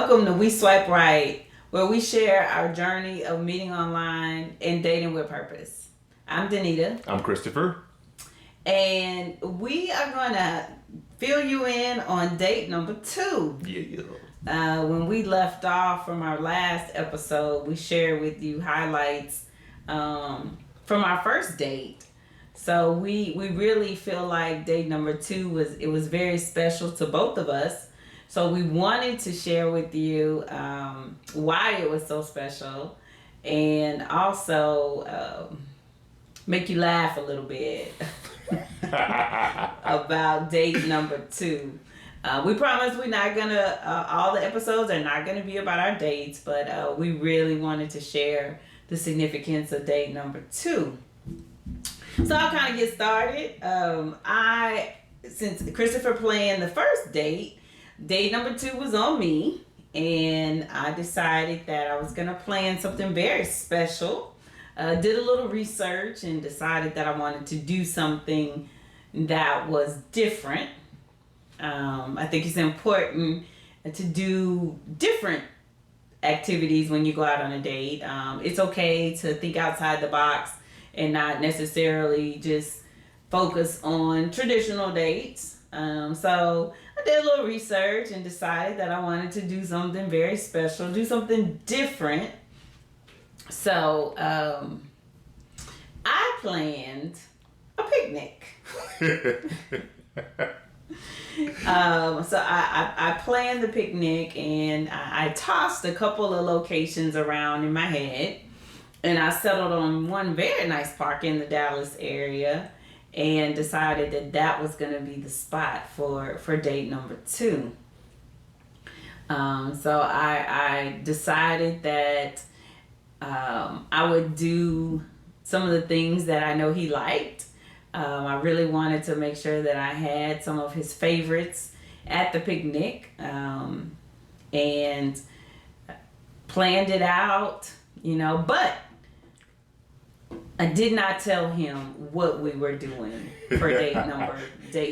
Welcome to We Swipe Right, where we share our journey of meeting online and dating with purpose. I'm Danita. I'm Christopher. And we are going to fill you in on date number 2. Yeah. When we left off from our last episode, we shared with you highlights from our first date. So we really feel like date number 2 was very special to both of us. So we wanted to share with you why it was so special, and also make you laugh a little bit about date number 2. We promise we're not gonna, all the episodes are not gonna be about our dates, but we really wanted to share the significance of date number 2. So I'll kind of get started. Since Christopher planned the first date number 2 was on me, and I decided that I was gonna plan something very special. Did a little research and decided that I wanted to do something that was different. I think it's important to do different activities when you go out on a date. It's okay to think outside the box and not necessarily just focus on traditional dates. So I did a little research and decided that I wanted to do something very special, do something different. So I planned a picnic. So I planned the picnic, and I tossed a couple of locations around in my head, and I settled on one very nice park in the Dallas area, and decided that was going to be the spot for date number 2. So I decided that I would do some of the things that I know he liked. I really wanted to make sure that I had some of his favorites at the picnic, and planned it out, but I did not tell him what we were doing for date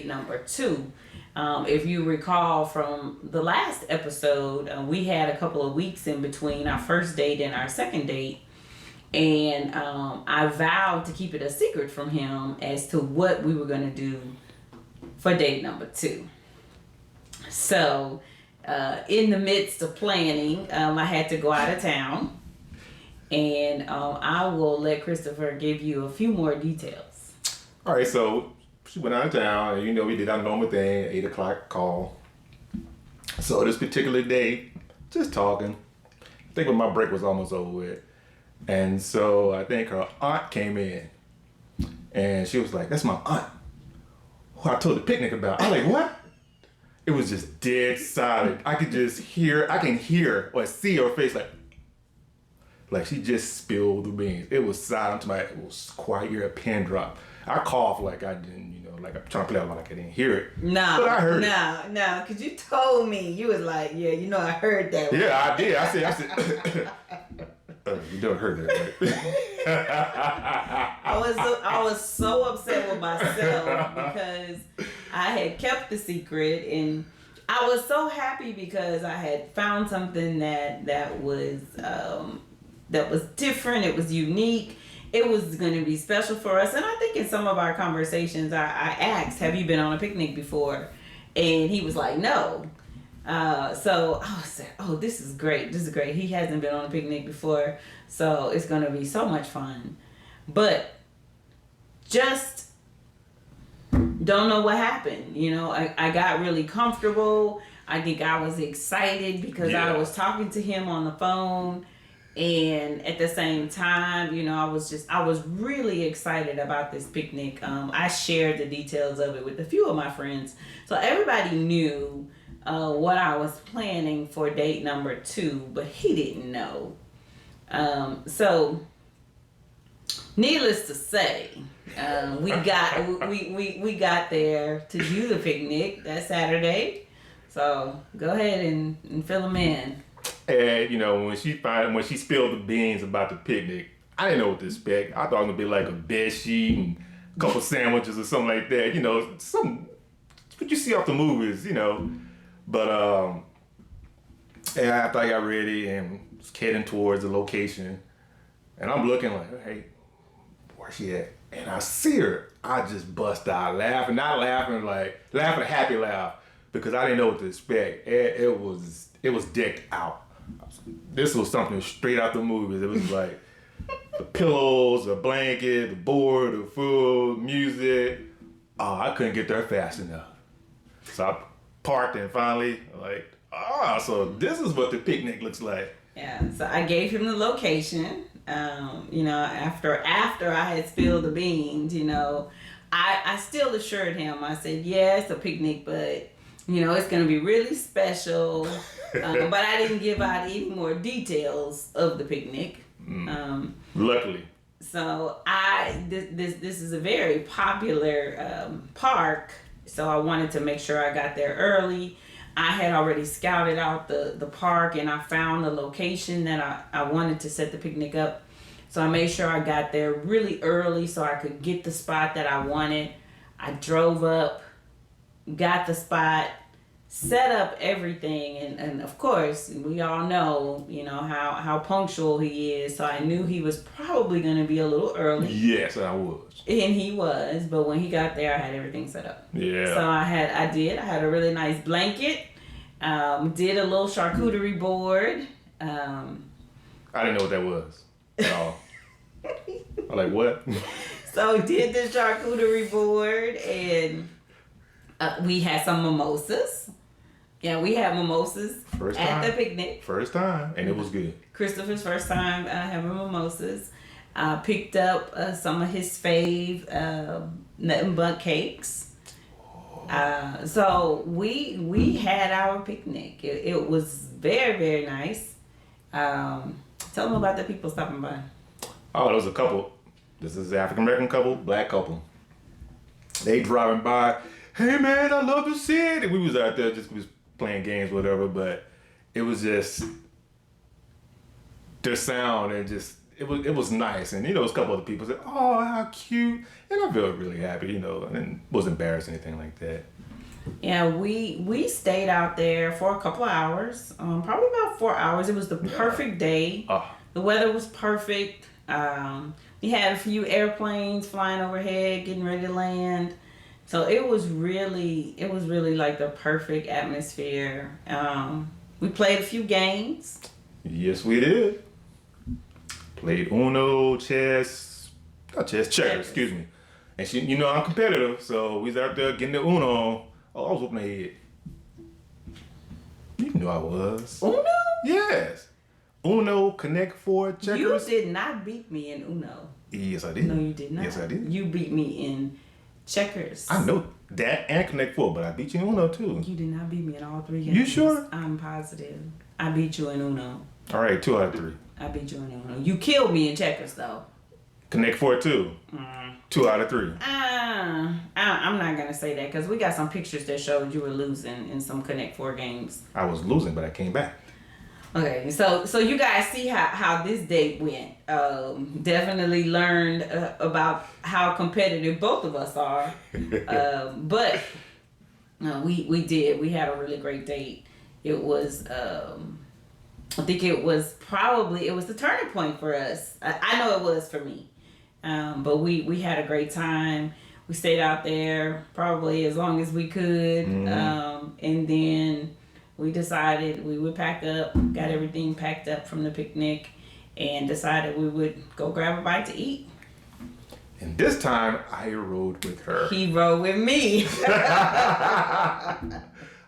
number 2. If you recall from the last episode, we had a couple of weeks in between our first date and our second date, and I vowed to keep it a secret from him as to what we were going to do for date number 2. So in the midst of planning, I had to go out of town. And I will let Christopher give you a few more details. All right, so she went out of town, and we did our normal thing, 8 o'clock call. So this particular day, just talking. I think when my break was almost over with. And so I think her aunt came in, and she was like, "That's my aunt, who I told the picnic about." I was like, "What?" It was just dead silent. I can hear or see her face like she just spilled the beans. It was silent. It was quiet. You hear a pin drop. I coughed like I didn't, like I'm trying to play along like I didn't hear it. No, but I heard it. No, because you told me. You was like, yeah, I heard that. Yeah, I did. I said, you don't heard that, right? I was so upset with myself because I had kept the secret, and I was so happy because I had found something that was different. It was unique. It was going to be special for us. And I think in some of our conversations, I asked, "Have you been on a picnic before?" And he was like, "No." So I said, "Oh, this is great. This is great. He hasn't been on a picnic before. So it's going to be so much fun." But just don't know what happened. I got really comfortable. I think I was excited because I was talking to him on the phone. And at the same time, I was really excited about this picnic. I shared the details of it with a few of my friends. So everybody knew what I was planning for date number 2, but he didn't know. So needless to say, we got there to do the picnic that Saturday. So go ahead and fill them in. And when she spilled the beans about the picnic, I didn't know what to expect. I thought it was gonna be like a bed sheet and a couple sandwiches or something like that. Some what you see off the movies. But And after I got ready and was heading towards the location, and I'm looking like, hey, where's she at? And I see her. I just bust out laughing, not laughing like laughing a happy laugh because I didn't know what to expect. It was decked out. This was something straight out the movies. It was like the pillows, the blanket, the board, the food, music. Oh, I couldn't get there fast enough. So I parked and finally so this is what the picnic looks like. Yeah, so I gave him the location. After I had spilled the beans, I still assured him. I said, yeah, it's a picnic, but it's gonna be really special. But I didn't give out any more details of the picnic. Luckily. So this is a very popular park. So I wanted to make sure I got there early. I had already scouted out the park and I found the location that I wanted to set the picnic up. So I made sure I got there really early so I could get the spot that I wanted. I drove up, got the spot, set up everything, and of course we all know how punctual he is. So I knew he was probably going to be a little early. Yes, I was. And he was, but when he got there, I had everything set up. Yeah. So I had a really nice blanket. Did a little charcuterie board. I didn't know what that was at all. I'm like, what? So did the charcuterie board, and we had some mimosas. Yeah, we had mimosas at the picnic. First time, and it was good. Christopher's first time having mimosas. Picked up some of his fave nothing but cakes. So we had our picnic. It was very, very nice. Tell them about the people stopping by. Oh, there was a couple. This is an African American couple, black couple. They driving by. Hey man, I love to see it. And we was out there just playing games, whatever. But it was just the sound and just it was nice. And a couple other people said, "Oh, how cute!" And I felt really happy, and wasn't embarrassed or anything like that. Yeah, we stayed out there for a couple of hours, probably about 4 hours. It was the perfect day. The weather was perfect. We had a few airplanes flying overhead, getting ready to land. So it was really like the perfect atmosphere. We played a few games. Yes, we did. Played Uno, checkers, excuse me. And I'm competitive, so we was out there getting the Uno. Oh, I was whooping their head. You knew I was. Uno? Yes. Uno, Connect Four, checkers. You did not beat me in Uno. Yes, I did. No, you did not. Yes, I did. You beat me in checkers. I know that and Connect Four, but I beat you in Uno too. You did not beat me in all three games. You sure? I'm positive. I beat you in Uno. All right, 2 out of 3. I beat you in Uno. You killed me in checkers though. Connect Four too. 2 out of 3. I'm not gonna say that because we got some pictures that showed you were losing in some Connect Four games. I was losing, but I came back. Okay, so you guys see how this date went. Definitely learned about how competitive both of us are. But we had a really great date. It was I think it was the turning point for us. I know it was for me. But we had a great time. We stayed out there probably as long as we could. And then we decided we would pack up, got everything packed up from the picnic, and decided we would go grab a bite to eat. And this time, I rode with her. He rode with me.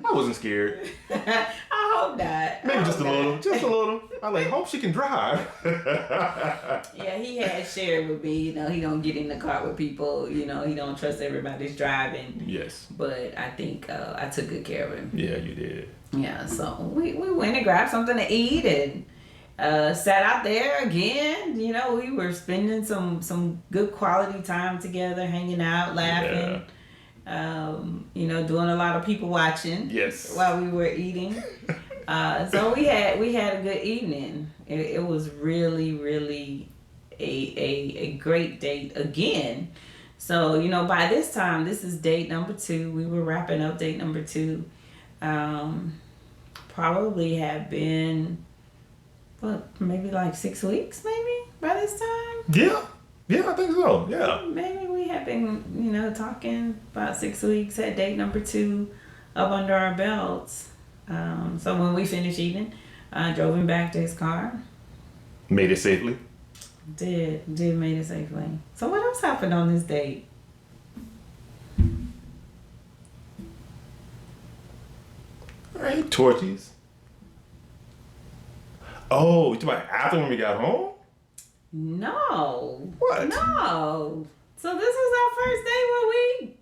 I wasn't scared. I hope not. Maybe just a little. I hope she can drive. Yeah, he had shared with me. He don't get in the car with people. He don't trust everybody's driving. Yes. But I think I took good care of him. Yeah, you did. Yeah, so we went and grabbed something to eat and sat out there again. We were spending some good quality time together, hanging out, laughing. Yeah. Doing a lot of people watching. Yes. While we were eating. So we had a good evening. It was really, really a great date again. So, by this time, this is date number 2. We were wrapping up date number 2. probably have been, maybe like 6 weeks, maybe by this time. Yeah, I think so. Yeah. Maybe we have been, talking about 6 weeks. Had date number 2 up under our belts. So when we finished eating, I drove him back to his car. Made it safely. Did made it safely. So what else happened on this date? All right, torchies. Oh, you talking about after when we got home? No. What? No. So this was our first date where we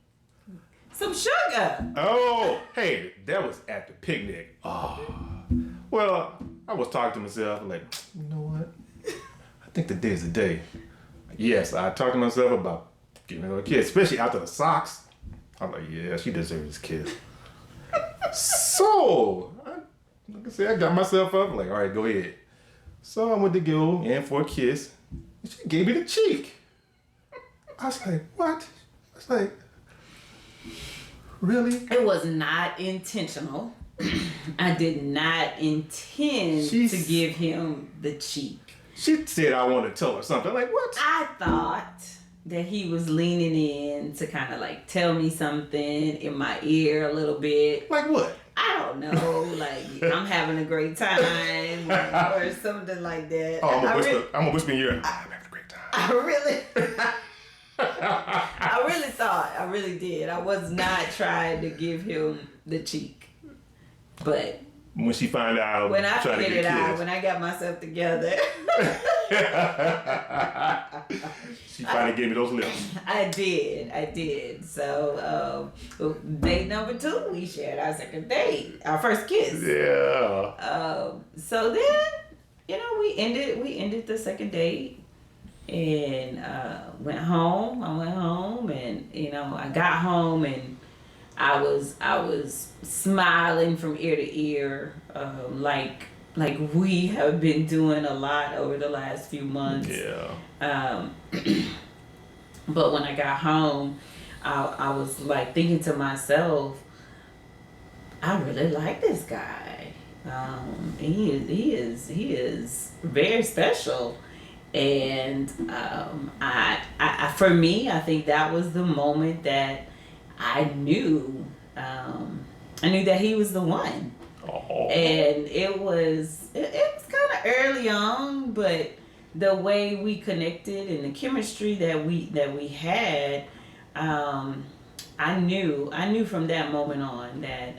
some sugar. Oh, hey, that was at the picnic. Oh, well, I was talking to myself like, you know what? I think today's the day. Yes, I talked to myself about giving her a kiss, especially after the socks. I'm like, yeah, she deserves this kiss. So, like I said, I got myself up. Like, all right, go ahead. So I went to go in for a kiss. And she gave me the cheek. I was like, what? I was like, really? It was not intentional. I did not intend to give him the cheek. She said I wanted to tell her something. Like, what? I thought that he was leaning in to kind of like tell me something in my ear a little bit. Like what? I don't know, like I'm having a great time or something like that. Oh, I'm gonna whisper in your ear. I'm having a great time. I really thought, I really did. I was not trying to give him the cheek, but when she find out, when I figured it out, when I got myself together, she finally gave me those lips. I did. So, date number 2, we shared our second date, our first kiss. Yeah. So then, we ended the second date and went home. I went home and I got home and I was smiling from ear to ear, like we have been doing a lot over the last few months. Yeah. But when I got home, I was like thinking to myself, I really like this guy. He is very special, and I for me, I think that was the moment that I knew that he was the one. Oh. And it was kind of early on, but the way we connected and the chemistry that we had, I knew from that moment on that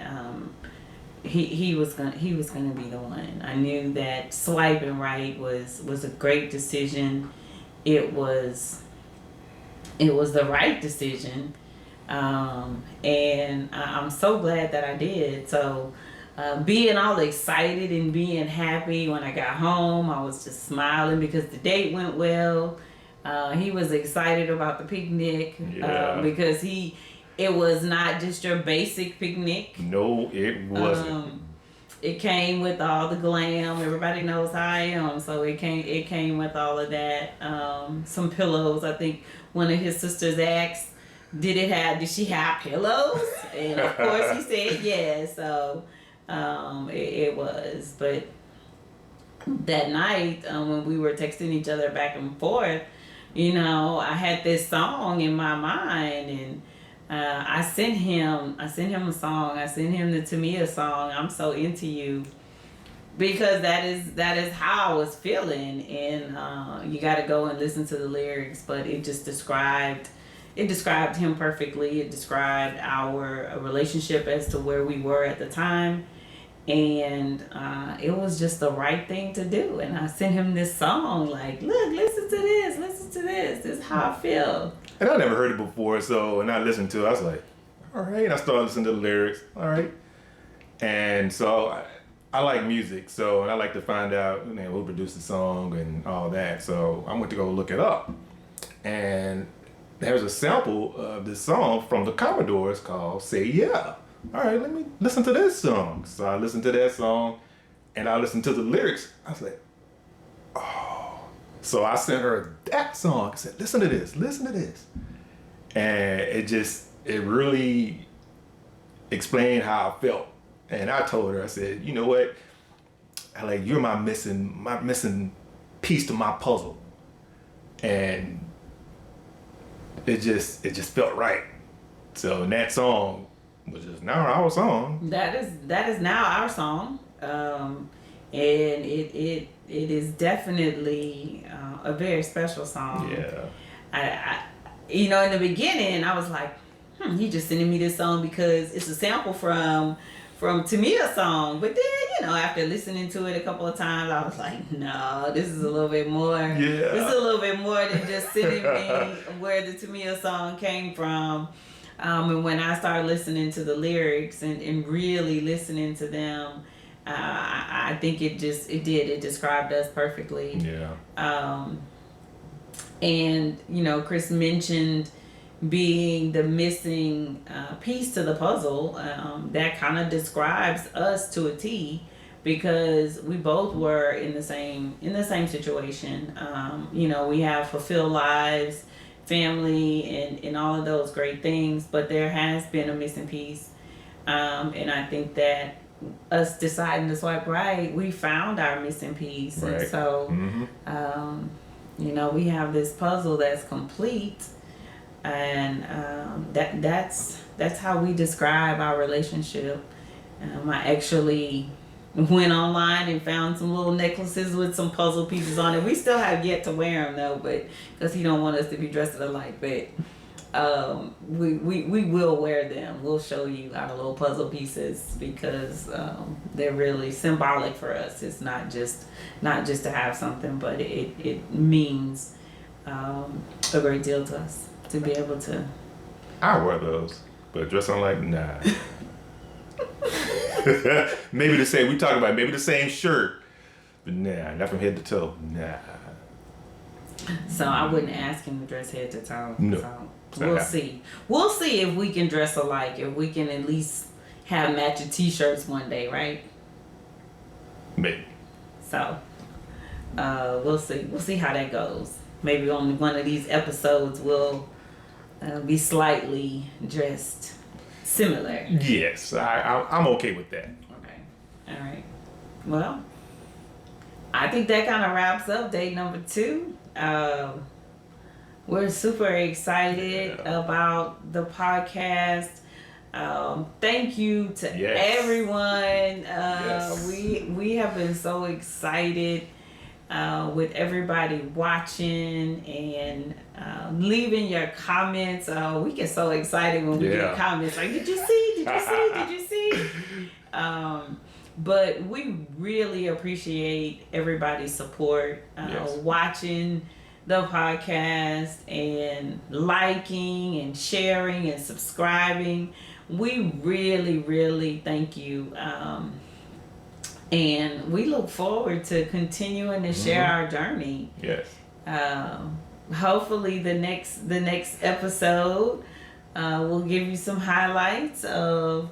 he was gonna be the one. I knew that swiping right was a great decision. It was the right decision. And I'm so glad that I did. So being all excited and being happy when I got home, I was just smiling because the date went well. He was excited about the picnic because it was not just your basic picnic. No, it wasn't. It came with all the glam. Everybody knows how I am, so it came with all of that. Some pillows. I think one of his sisters asked, did she have pillows? And of course he said yes. So it was. But that night when we were texting each other back and forth, I had this song in my mind, and I sent him a song. I sent him the Tamia song, "I'm So Into You," because that is how I was feeling. And you got to go and listen to the lyrics, but it just described him perfectly. It described our relationship as to where we were at the time. And it was just the right thing to do. And I sent him this song, like, look, listen to this. This is how I feel. And I never heard it before, so when I listened to it, I was like, all right. And I started listening to the lyrics, all right. And so I like music, so and I like to find out who produced the song and all that. So I went to go look it up. And there's a sample of this song from the Commodores called Say Yeah. All right, let me listen to this song. So I listened to that song, and I listened to the lyrics. I was like, oh. So I sent her that song. I said, listen to this. And it really explained how I felt And I told her, I said, you know what? You're my missing piece to my puzzle. And it just felt right. So that song was just now our song. That is now our song. And it is definitely a very special song. Yeah. I in the beginning I was like, he just sending me this song because it's a sample from Tamia's song. But then, after listening to it a couple of times, I was like, no, this is a little bit more. Yeah. This is a little bit more than just sending me where the Tamia song came from. And when I started listening to the lyrics and really listening to them, I think it described us perfectly. Yeah. And Chris mentioned being the missing piece to the puzzle. That kind of describes us to a T, because we both were in the same situation. We have fulfilled lives, family, and all of those great things, but there has been a missing piece. And I think that us deciding to swipe right, we found our missing piece. Right. And so, we have this puzzle that's complete, and that's how we describe our relationship. I actually went online and found some little necklaces with some puzzle pieces on it. We still have yet to wear them though, but because he don't want us to be dressed alike. But we will wear them. We'll show you our little puzzle pieces, because they're really symbolic for us. It's not just to have something, but it means a great deal to us to be able to. I wear those, but dressing like, nah. Maybe the same. We talk about maybe the same shirt, but nah, not from head to toe. Nah. So I wouldn't ask him to dress head to toe. No. So we'll see. We'll see if we can dress alike. If we can at least have matching T-shirts one day, right? Maybe. So we'll see. We'll see how that goes. Maybe on one of these episodes we'll be slightly dressed similar. Yes, I'm okay with that. Okay. All right. Well, I think that kind of wraps up day number 2. We're super excited about the podcast. Thank you to everyone. We have been so excited with everybody watching and leaving your comments. We get so excited when we get comments like, did you see? Did you see? Did you see? But we really appreciate everybody's support, watching the podcast and liking and sharing and subscribing. We really, really thank you. And we look forward to continuing to share our journey. Yes. Hopefully the next episode will give you some highlights of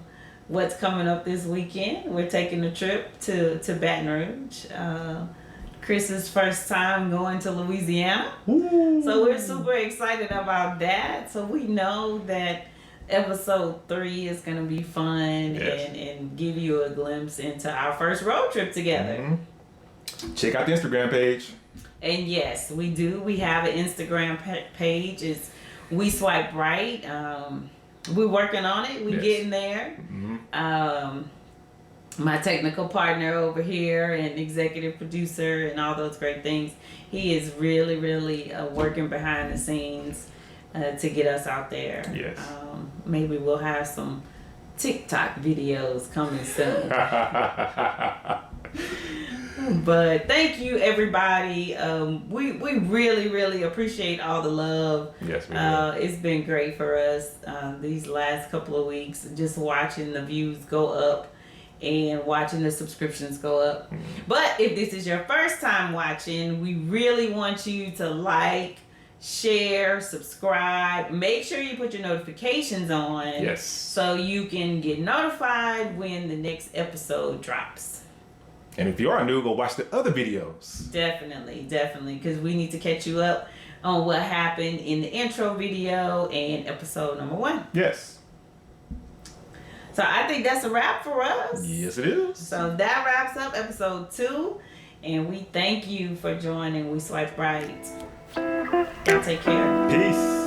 what's coming up this weekend. We're taking a trip to Baton Rouge. Chris's first time going to Louisiana. Ooh. So we're super excited about that. So we know that episode 3 is going to be fun and give you a glimpse into our first road trip together. Check out the Instagram page. And yes, we do. We have an Instagram page. It's We Swipe Right. We're working on it. We're getting there. My technical partner over here and executive producer and all those great things, he is really, really working behind the scenes to get us out there. Yes. Maybe we'll have some TikTok videos coming soon. But thank you, everybody. We really, really appreciate all the love. Yes, we do. It's been great for us these last couple of weeks, just watching the views go up and watching the subscriptions go up. But if this is your first time watching, we really want you to like, share, subscribe. Make sure you put your notifications on. Yes. So you can get notified when the next episode drops. And if you are new, go watch the other videos. Definitely, because we need to catch you up on what happened in the intro video and episode number 1. Yes. So I think that's a wrap for us. Yes, it is. So that wraps up episode 2. And we thank you for joining We Swipe Right. Y'all take care. Peace.